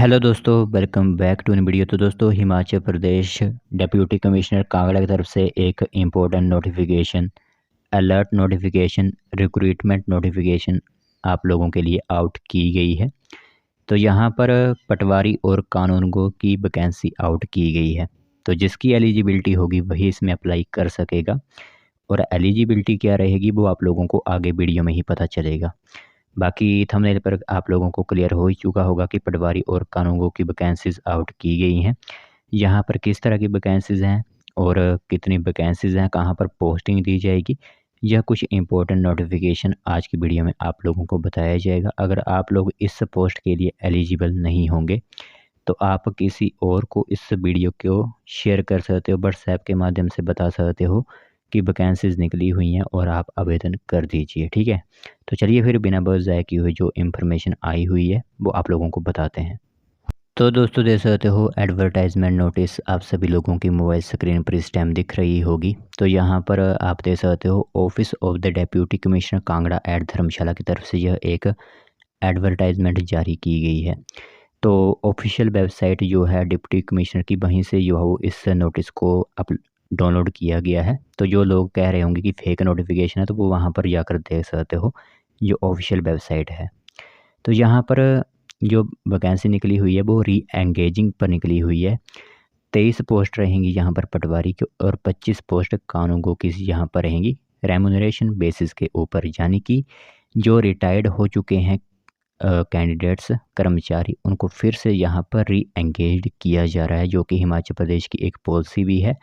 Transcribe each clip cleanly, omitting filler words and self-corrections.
Hello दोस्तों, welcome back to in video. तो दोस्तों, हिमाचल प्रदेश डिप्टी कमिश्नर कांगड़ा की तरफ से एक important notification, alert notification, recruitment notification आप लोगों के लिए आउट की गई है। तो यहाँ पर पटवारी और कानूनगो की वैकेंसी आउट की गई है। तो जिसकी एलिजिबिलिटी होगी वही इसमें अप्लाई कर सकेगा, और एलिजिबिलिटी क्या रहेगी वो आप लोगों को आगे वीडियो में ही पता चलेगा। बाकी थंबनेल पर आप लोगों को क्लियर हो ही चुका होगा कि पटवारी और कानूनगो की वैकेंसीज़ आउट की गई हैं। यहाँ पर किस तरह की वैकेंसीज़ हैं और कितनी वैकेंसीज़ हैं, कहाँ पर पोस्टिंग दी जाएगी, यह कुछ इंपॉर्टेंट नोटिफिकेशन आज की वीडियो में आप लोगों को बताया जाएगा। अगर आप लोग इस पोस्ट के लिए एलिजिबल नहीं होंगे तो आप किसी और को इस वीडियो को शेयर कर सकते हो, व्हाट्सएप के माध्यम से बता सकते हो कि वैकेंसीज़ निकली हुई हैं और आप आवेदन कर दीजिए। ठीक है, तो चलिए फिर बिना बस ज़ाय किए हुए जो इन्फॉर्मेशन आई हुई है वो आप लोगों को बताते हैं। तो दोस्तों, देख सकते हो एडवर्टाइजमेंट नोटिस आप सभी लोगों की मोबाइल स्क्रीन पर इस टाइम दिख रही होगी। तो यहाँ पर आप देख सकते हो office of the deputy commissioner Kangra at Dharamshala की तरफ से यह एक एडवर्टाइजमेंट जारी की गई है। तो ऑफिशियल वेबसाइट जो है डिप्टी कमिश्नर की, वहीं से जो है वो इस नोटिस को अप डाउनलोड किया गया है। तो जो लोग कह रहे होंगे कि फेक नोटिफिकेशन है तो वो वहाँ पर जाकर देख सकते हो, जो ऑफिशियल वेबसाइट है। तो यहाँ पर जो वैकेंसी निकली हुई है वो री एंगेजिंग पर निकली हुई है। 23 पोस्ट रहेंगी यहाँ पर पटवारी की और 25 पोस्ट कानूनगो की यहाँ पर रहेंगी रेमुनरेशन बेसिस के ऊपर, यानी कि जो रिटायर्ड हो चुके हैं कैंडिडेट्स, कर्मचारी, उनको फिर से यहाँ पर री एंगेज किया जा रहा है, जो कि हिमाचल प्रदेश की एक पॉलिसी भी है।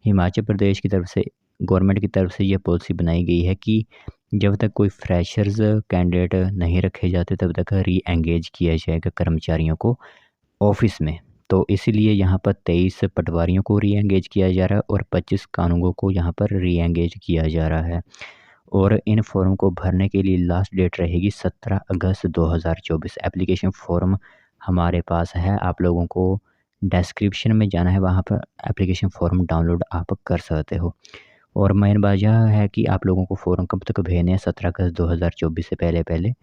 हिमाचल प्रदेश की तरफ से, गवर्नमेंट की तरफ से, ये पॉलिसी बनाई गई है कि जब तक कोई फ्रेशर्स कैंडिडेट नहीं रखे जाते तब तक री एंगेज किया जाएगा कर्मचारियों को ऑफिस में। तो इसीलिए यहाँ पर 23 पटवारियों को री एंगेज किया जा रहा है और 25 कानूनगो को यहाँ पर री एंगेज किया जा रहा है। और इन फॉर्म को भरने के लिए लास्ट डेट रहेगी 17 अगस्त 2024। एप्लीकेशन फॉर्म हमारे पास है, आप लोगों को डिस्क्रिप्शन में जाना है, वहाँ पर एप्लीकेशन फॉर्म डाउनलोड आप कर सकते हो। और मेन बात यह है कि आप लोगों को फॉर्म कब तक भेजने हैं, 17 अगस्त 2024 से पहले पहले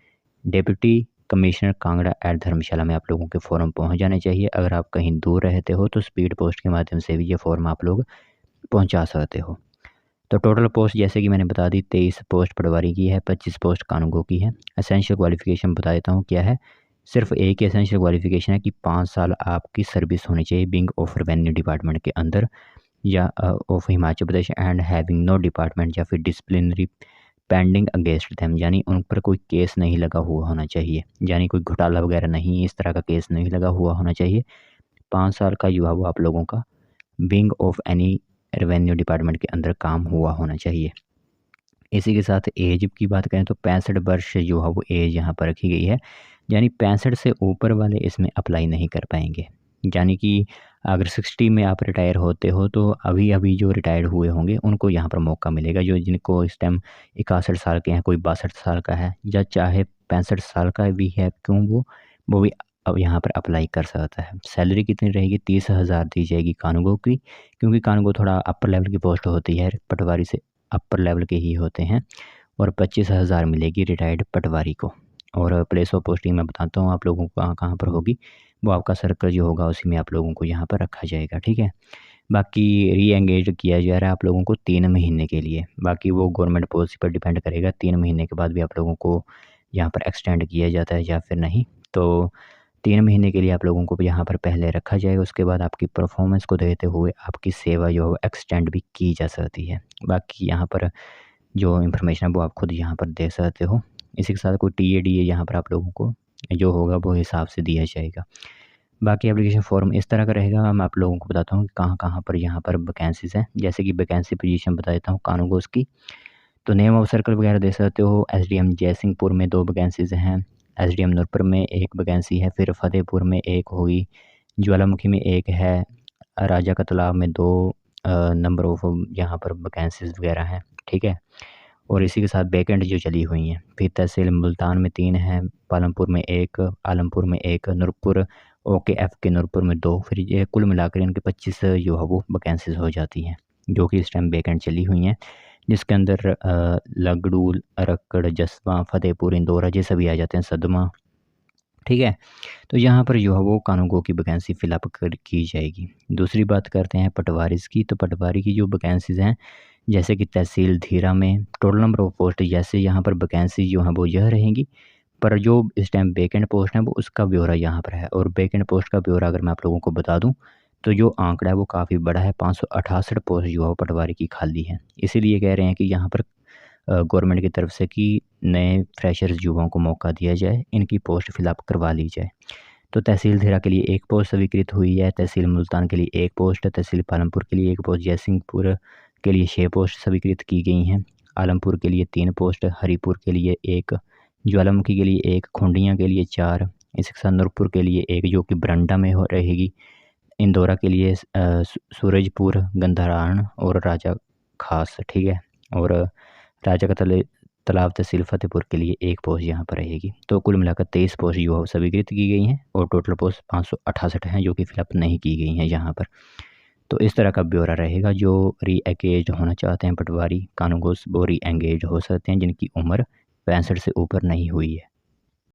डिप्टी कमिश्नर कांगड़ा एट धर्मशाला में आप लोगों के फॉर्म पहुँच जाने चाहिए। अगर आप कहीं दूर रहते हो तो स्पीड पोस्ट के माध्यम से भी ये फॉर्म आप लोग पहुँचा सकते हो। तो टोटल पोस्ट जैसे कि मैंने बता दी, 23 पोस्ट पटवारी की है, 25 पोस्ट कानूनगो की है। एसेंशियल क्वालिफ़िकेशन बता देता हूँ क्या है। सिर्फ एक ही एसेंशियल क्वालिफ़िकेशन है कि 5 साल आपकी सर्विस होनी चाहिए विंग ऑफ रेवेन्यू डिपार्टमेंट के अंदर या of Himachal Pradesh and having no department या फिर डिसिप्लिनरी पेंडिंग अगेंस्ट देम, यानी उन पर कोई केस नहीं लगा हुआ होना चाहिए, यानी कोई घोटाला वगैरह नहीं, इस तरह का केस नहीं लगा हुआ होना चाहिए। 5 साल का युवा वो आप लोगों का wing of any revenue department के अंदर काम हुआ होना चाहिए। इसी के साथ एज की बात करें तो 65 वर्ष जो है वो एज यहाँ पर रखी गई है, यानी 65 से ऊपर वाले इसमें अप्लाई नहीं कर पाएंगे। यानी कि अगर 60 में आप रिटायर होते हो तो अभी अभी जो रिटायर्ड हुए होंगे उनको यहाँ पर मौका मिलेगा। जो जिनको इस टाइम 61 साल के हैं, कोई 62 साल का है या चाहे 65 साल का भी है, क्यों वो भी अब यहाँ पर अप्लाई कर सकता है। सैलरी कितनी रहेगी? 30,000 दी जाएगी कानूनगो की, क्योंकि कानूनगो थोड़ा अपर लेवल की पोस्ट होती है, पटवारी से अपर लेवल के ही होते हैं। और 25,000 मिलेगी रिटायर्ड पटवारी को। और प्लेस ऑफ पोस्टिंग मैं बताता हूँ आप लोगों को कहाँ कहाँ पर होगी, वो आपका सर्कल जो होगा उसी में आप लोगों को यहाँ पर रखा जाएगा। ठीक है, बाकी री एंगेज किया जा रहा है आप लोगों को 3 महीने के लिए। बाकी वो गवर्नमेंट पॉलिसी पर डिपेंड करेगा, 3 महीने के बाद भी आप लोगों को यहाँ पर एक्सटेंड किया जाता है या फिर नहीं। तो 3 महीने के लिए आप लोगों को यहाँ पर पहले रखा जाएगा, उसके बाद आपकी परफॉर्मेंस को देखते हुए आपकी सेवा जो है एक्सटेंड भी की जा सकती है। बाकी यहाँ पर जो इन्फॉर्मेशन है वो आप खुद यहाँ पर देख सकते हो। इसी के साथ कोई टीए यहाँ पर आप लोगों को जो होगा वो हिसाब से दिया जाएगा। बाकी एप्लीकेशन फॉर्म इस तरह का रहेगा। मैं आप लोगों को बताता हूँ कि कहाँ कहाँ पर यहाँ पर वैकेंसीज़ हैं। जैसे कि वैकेंसी पोजीशन बता देता हूँ कानूनगो की। तो नेम ऑफ सर्कल वगैरह दे सकते हो। एसडीएम जयसिंहपुर में 2 वैकेंसीज़ हैं, एसडीएम नूरपुर में 1 वैकेंसी है, फिर फतेहपुर में 1 होगी, ज्वालामुखी में 1 है, राजा का तालाब में 2 नंबर ऑफ यहाँ पर वैकेंसीज़ वगैरह हैं। ठीक है, और इसी के साथ वैकेंट जो चली हुई हैं, फिर तहसील मुल्तान में 3 हैं, पालमपुर में 1, आलमपुर में 1, नूरपुर ओकेएफ के नूरपुर में 2, फिर ये कुल मिलाकर इनके 25 जो है वो वैकेंसीज़ हो जाती हैं, जो कि इस टाइम वैकेंट चली हुई हैं, जिसके अंदर लगड़ू, अरक्कड़, जसवा, फतेहपुर, इंदौर ये सभी आ जाते हैं, सदमा। ठीक है। तो यहाँ पर जो है वो कानूनगो की वैकेंसी फिलअप की जाएगी। दूसरी बात करते हैं पटवारीज़ की। तो पटवारी की जो वैकेंसीज़ हैं, जैसे कि तहसील धीरा में टोटल नंबर ऑफ पोस्ट जैसे यहाँ पर वैकेंसी जो हैं वो यह रहेंगी, पर जो इस टाइम वैकेंट पोस्ट हैं वो उसका ब्यौरा यहाँ पर है। और वैकेंट पोस्ट का ब्यौरा अगर मैं आप लोगों को बता दूँ तो जो आंकड़ा है वो काफ़ी बड़ा है, 568 पोस्ट जो है वो पटवारी की खाली है। इसीलिए कह रहे हैं कि यहाँ पर गवर्नमेंट की तरफ से कि नए फ्रेशर्स युवाओं को मौका दिया जाए, इनकी पोस्ट फिलअप करवा ली जाए। तो तहसील धीरा के लिए 1 पोस्ट स्वीकृत हुई है, तहसील मुल्तान के लिए 1 पोस्ट, तहसील पालमपुर के लिए 1 पोस्ट, जयसिंहपुर के लिए 6 पोस्ट स्वीकृत की गई हैं, आलमपुर के लिए 3 पोस्ट, हरिपुर के लिए 1, ज्वालामुखी के लिए 1, खूंडिया के लिए 4, इसी के साथ नूरपुर के लिए 1 जो कि बरंडा में हो रहेगी, इंदौरा के लिए सूरजपुर, गंधारान और राजा खास, ठीक है। और राजा का तालाब तहसील फ़तेहपुर के लिए 1 पोस्ट यहाँ पर रहेगी। तो कुल मिलाकर 23 पोस्ट जो है स्वीकृत की गई हैं और टोटल पोस्ट 568 हैं जो कि फिलअप नहीं की गई हैं यहाँ पर। तो इस तरह का ब्यौरा रहेगा। जो री एंगेज होना चाहते हैं पटवारी कानूनगोस वो री एंगेज हो सकते हैं जिनकी उम्र 65 से ऊपर नहीं हुई है।